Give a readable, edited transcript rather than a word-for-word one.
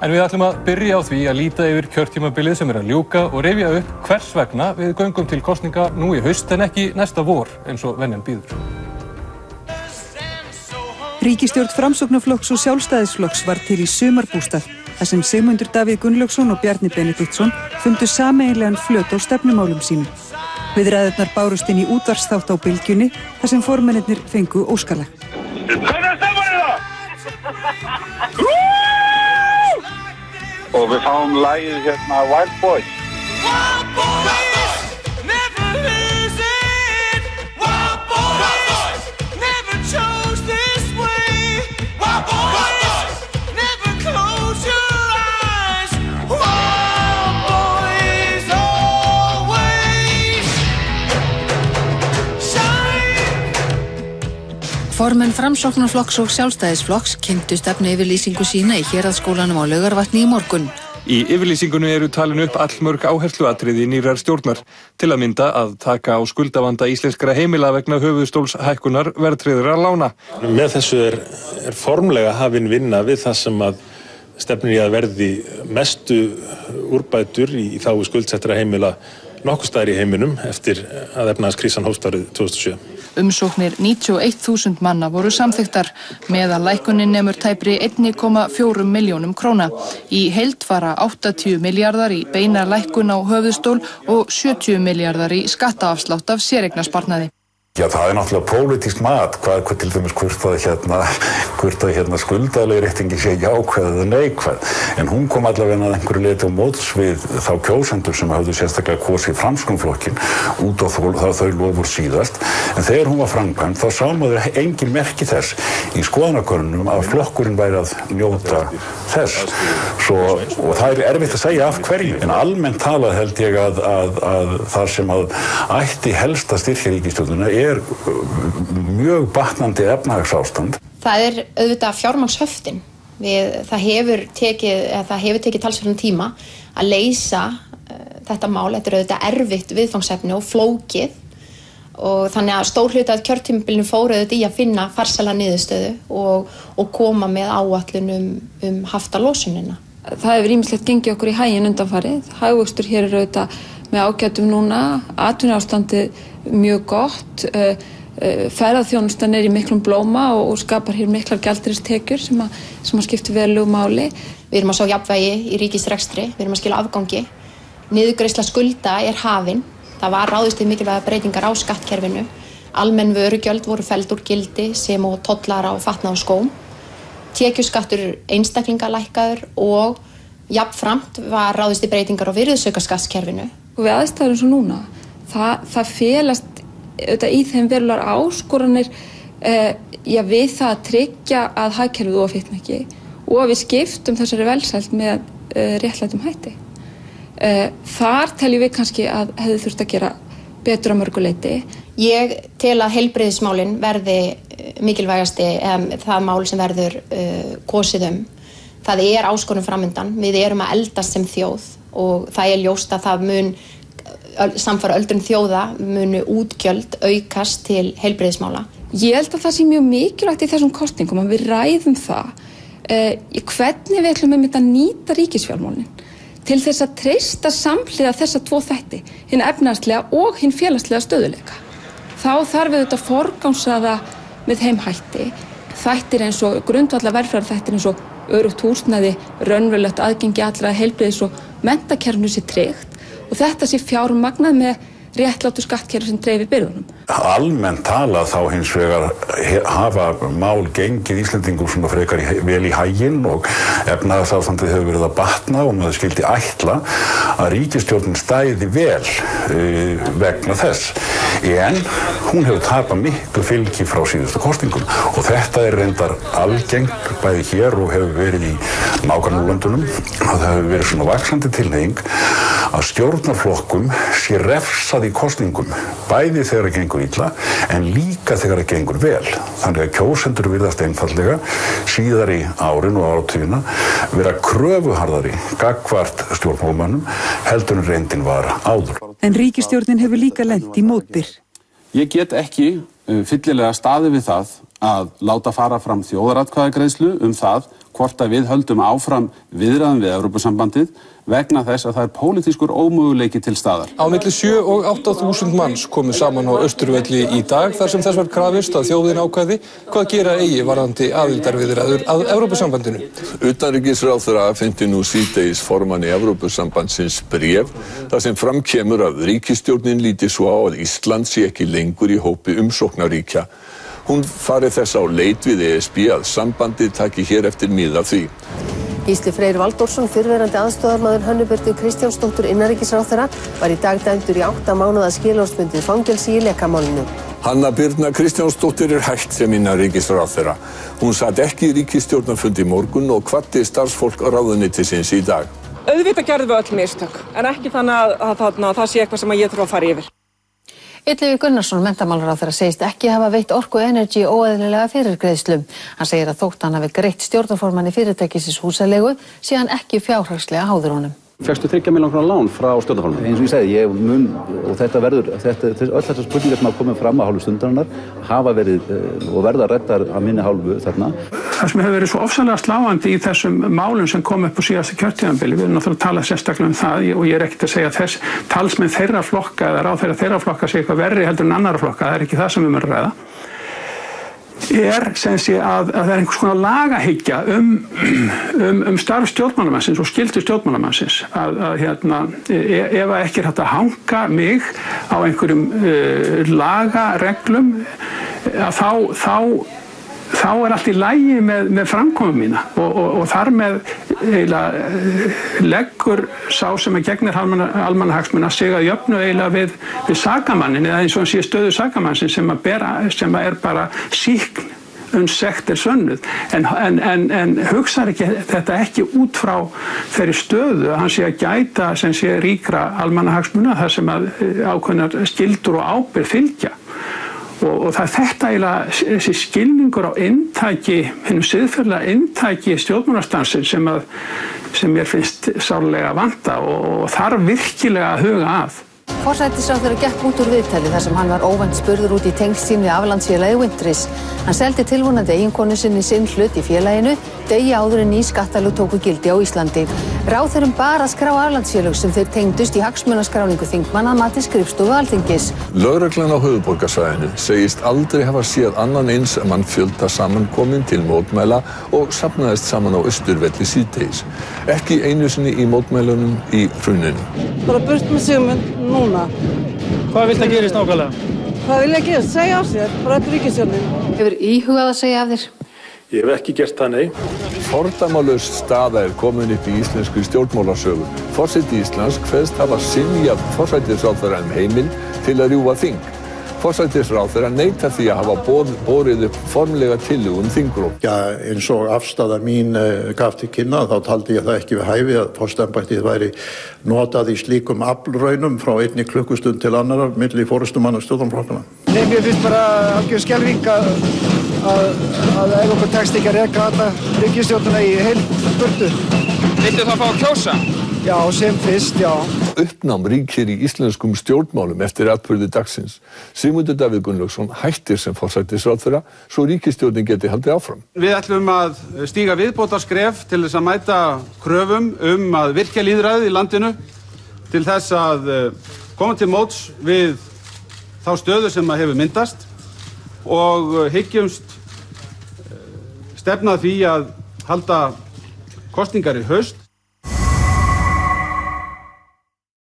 En við ætlum að byrja á því að líta yfir kjörtímabilið sem að ljúka og rifja upp hvers vegna við göngum til kosninga nú í haust en ekki næsta vor eins og venjan býður. Ríkisstjórn Framsóknarflokks og Sjálfstæðisflokks var til í sumarbústað, þar sem Sigmundur Davíð Gunnlaugsson og Bjarni Benediktsson fundu sameiginlegan flöt á stefnumálum sínum. Viðræðurnar bárust inn í útvarpsþátt á Bylgjunni, þar sem formennirnir fengu óskalag. Og við fáum lagið hérna Wild Boys. Wild Boys, never losing. Wild Boys, never chose this way. Wild Boys, never close your eyes. Wild Boys, always shine. Formenn Framsóknarflokks og Sjálfstæðisflokks kynntu stefnuyfirlýsingu sína í Héraðsskólanum á Laugarvatni í morgun. Í yfirlýsingunni eru talin upp allmörg áhersluatriði nýrrar stjórnar, til að mynda að taka á skuldavanda íslenskra heimila vegna höfuðstólshækkunar verðtryggðra lána. Með þessu er formlega hafin vinna við það sem að stefnir í að verði mestu úrbætur í þágu skuldsettra heimila nokkuð staðar í heiminum eftir að efnahagskrísan hófst árið 2007. Umsóknir 91.000 manna voru samþykktar, meðallækkunin nemur tæpri 1,4 milljónum króna. Í heild fara 80 milljarðar í beina lækkun á höfuðstól og 70 milljarðar í skattaafslátt af séreignarsparnaði. Já, það er náttúrulega pólitískt mat, hvað til dæmis hvort að skuldaleiðréttingin sé jákvæð eða neikvæð. En hún kom allavega að einhverju leyti á móts við þá kjósendur sem höfðu sérstaklega kosið Framsóknarflokkinn út á þau lofur síðast. En þegar hún var framkvæmd þá sá maður engin merki þess í skoðanakönnunum að flokkurinn væri að njóta þess. Og það er erfitt að segja af hverju. En almennt talað held ég að það sem að ætti helst að styrkja ríkisstjórnina er mjög batnandi efnahagsástand. Það er auðvitað fjármagnshöftin. Það hefur tekið talsverðan tíma að leysa þetta mál. Þetta er auðvitað erfitt viðfangsefni og flókið og þannig að stór hluti af kjörtímabilinu fóru auðvitað í að finna farsæla niðurstöðu og koma með áætlun haftalósunina. Það hefur ýmislegt gengið okkur í haginn undanfarið. Hagvöxtur hér er auðvitað með ágætum núna, atvinnuástandið mjög gott, ferðaþjónustan er í miklum blóma og skapar hér miklar gjaldeyristekjur sem að skipta verulegu máli. Við erum að sjá jafnvægi í ríkisrekstri, við erum að skila afgangi. Niðurgreiðsla skulda er hafin. Það var ráðist í mikilvægar breytingar á skattkerfinu. Almenn vörugjöld voru felld úr gildi sem og tollar á fatnað og skóm. Tekjuskattur einstaklinga lækkaður og jafnframt var ráðist í breytingar á virðisaukaskattskerfinu. Og við aðstæður eins og núna, það felast auðvitað í þeim verulegar áskoranir við það að tryggja að hagkerfið ofitni ekki og að við skiptum þessari velsæld með réttlætum hætti. Þar teljum við kannski að hefði þurft að gera betur að mörgu leyti. Ég tel að heilbrigðismálin verði mikilvægasti það mál sem verður kosið Það er áskorun framundan. Við erum að eldast sem þjóð og það er ljóst að það mun samfara öldrun þjóða munu útgjöld aukast til heilbrigðismála. Ég held að það sé mjög mikilvægt í þessum kosningum að við ræðum það hvernig við ætlum að nýta ríkisfjármálin til þess að treysta samhliða þessa tvo þætti, hinn efnahagslega og hinn félagslega stöðuleika. Þá þarf við að forgangsraða með þeim hætti. Þættir eins og grundvallar velferðarþættir eins og öruggt húsnæði, raunverulegt aðgengi allra heilbrigðis og menntakerfinu sé tryggt og þetta sé fjármagnað með réttlátu skattkerfi sem dreifir byrðunum. Almennt talað þá hins vegar hafa mál gengið Íslendingum svona frekar vel í haginn og efnahagsástandið hefur verið að batna og maður skildi ætla að ríkisstjórnin stæði vel vegna þess. En hún hefur tapað miklu fylgi frá síðustu kosningum og þetta er reyndar algengt bæði hér og hefur verið í nágrannalöndunum og það hefur verið svona vaxandi tilhneiging að stjórnarflokkum sé refsað í kosningum bæði þegar það gengur illa en líka þegar það gengur vel. Þannig að kjósendur virðast einfaldlega síðar í árin og áratugina vera kröfuharðari gagnvart stjórnmálamönnum heldur en reyndin var áður. En ríkisstjórnin hefur líka lent í mótbyr. Ég get ekki fyllilega staðið við það að láta fara fram þjóðaratkvæðagreiðslu það hvort að við höldum áfram viðræðum við Evrópusambandið vegna þess að það pólitískur ómöguleiki til staðar. Á milli 7 og 8.000 manns komu saman á Austurvelli í dag þar sem þess var krafist að þjóðin ákvæði hvað gera eigi varðandi aðildarviðræður að Evrópusambandinu. Utanríkisráðherra afhenti nú síðdegis formanni Evrópusambandsins bréf þar sem fram kemur að ríkisstjórnin líti svo á að Ísland sé ekki lengur í hópi umsóknarríkja. Hún fari þess á leit við ESB að sambandið taki hér eftir mið af því. Gísli Freyr Valdórsson, fyrrverandi aðstoðarmaður Hönnu Birnu Kristjánsdóttur innanríkisráðherra, var í dag dæmdur í 8 mánaða skilorðsbundið fangelsi í lekamálinu. Hanna Birna Kristjánsdóttir hætt sem innanríkisráðherra. Hún sat ekki í ríkisstjórnarfundi í morgun og hvatti starfsfólk ráðuneytisins í dag. Auðvitað gerðum við öll mistök, en ekki þannig að það sé eitthvað sem ég þurfa að fara yfir. Illugi Gunnarsson, menntamálaráðherra, segist ekki hafa veitt Orku Energy óeðlilega fyrirgreiðslu. Hann segir að þótt hann hafi greitt stjórnarformanni fyrirtækisins húsaleigu sé hann ekki fjárhagslega háður honum. Fékkstu 3 milljóna króna lán frá stjórnarformanni? Eins og ég segi, ég mun, og þetta verður, öll þessar spurningar sem hafa komið fram af hálfu Stundarinnar hafa verið og verða ræddar af minni hálfu þarna. Það sem hefur verið svo ofsalega sláandi í þessum málum sem kom upp á síðasta kjörtímabili, við erum náttúrulega að tala sérstaklega það og ég ekkert að segja þess talsmenn þeirra flokka eða ráðherra þeirra flokka sé eitthvað verri heldur en annarra flokka, það ekki það sem við erum að ræða. Sem sé að það einhvers konar lagahyggja starf stjórnmálamannsins og skyldu stjórnmálamannsins ef ekki hægt að hanga mig á einhverjum lagareglum þá allt í lagi með framkomu mína og þar með leggur sá sem gegnir almannahagsmuna sig að jöfnu við sakamannin eða eins og hann sé stöðu sakamannsins sem er bara sýkn sekt sönnuð en hugsar þetta ekki út frá þeirri stöðu að hann sé að gæta sem sé ríkra almannahagsmuna þar sem að ákveðnar skyldur og ábyrgð fylgja. Og það þetta eiginlega þessi skilningur á inntaki, hinum siðferðilega inntaki stjórnmálastansins sem mér finnst sárlega vanta og þarf virkilega að huga að. Forsætisráðherra gekk út úr viðtali þar sem hann var óvænt spurður út í tengsl sín við aflandsfélagið Wintris. Hann seldi tilvonandi eiginkonu sinni sinn hlut í félaginu degi áður en ný skattalög tóku gildi á Íslandi. Ráðherrum bar að skrá aflandsfélög sem þeir tengdust í hagsmunaskráningu þingmanna að mati skrifstofu Alþingis. Lögreglan á höfuðborgarsvæðinu segist aldrei hafa séð annan eins mannfjölda samankominn til mótmæla og safnaðist saman á Austurvelli síðdegis. Ekki einu sinni í mótmælunum í hruninu. Bara burt með Sigmund núna. Hvað vilt það gerist nákvæmlega? Hvað vil ég gera? Segja af sér, bara öll ríkisstjórnin. Hefur íhugað að segja af þér? Ég hef ekki gert það, nei. Fordæmalaus staða komin upp í íslenskri stjórnmálasögu. Forseti Íslands kveðst hafa synjað forsætisráðherra heimild til að rjúfa þing. Forsætisráðherra neitar því að hafa borið upp formlega tillögu þingrof. Já, eins og afstaða mín gaf til kynna, þá taldi ég það ekki við hæfi að forsetaembættið væri notað í slíkum aflraunum frá 1 klukkustund til annar milli forystumanna stjórnarflokkanna. Nei, mér finnst bara algjör skelfing að ef okkur tekst ekki að reka alla ríkisstjórnina í heild burtu. Viltu þá fá að kjósa? Já, sem fyrst, já. Uppnám ríkir í íslenskum stjórnmálum eftir atburði dagsins. Sigmundur Davíð Gunnlaugsson hættir sem forsætisráðherra svo ríkisstjórnin geti haldið áfram. Við ætlum að stíga viðbótarskref til þess að mæta kröfum að virkja lýðræðið í landinu til þess að koma til móts við þá stöðu sem hefur myndast og hyggjumst stefna því að halda kosningar í haust.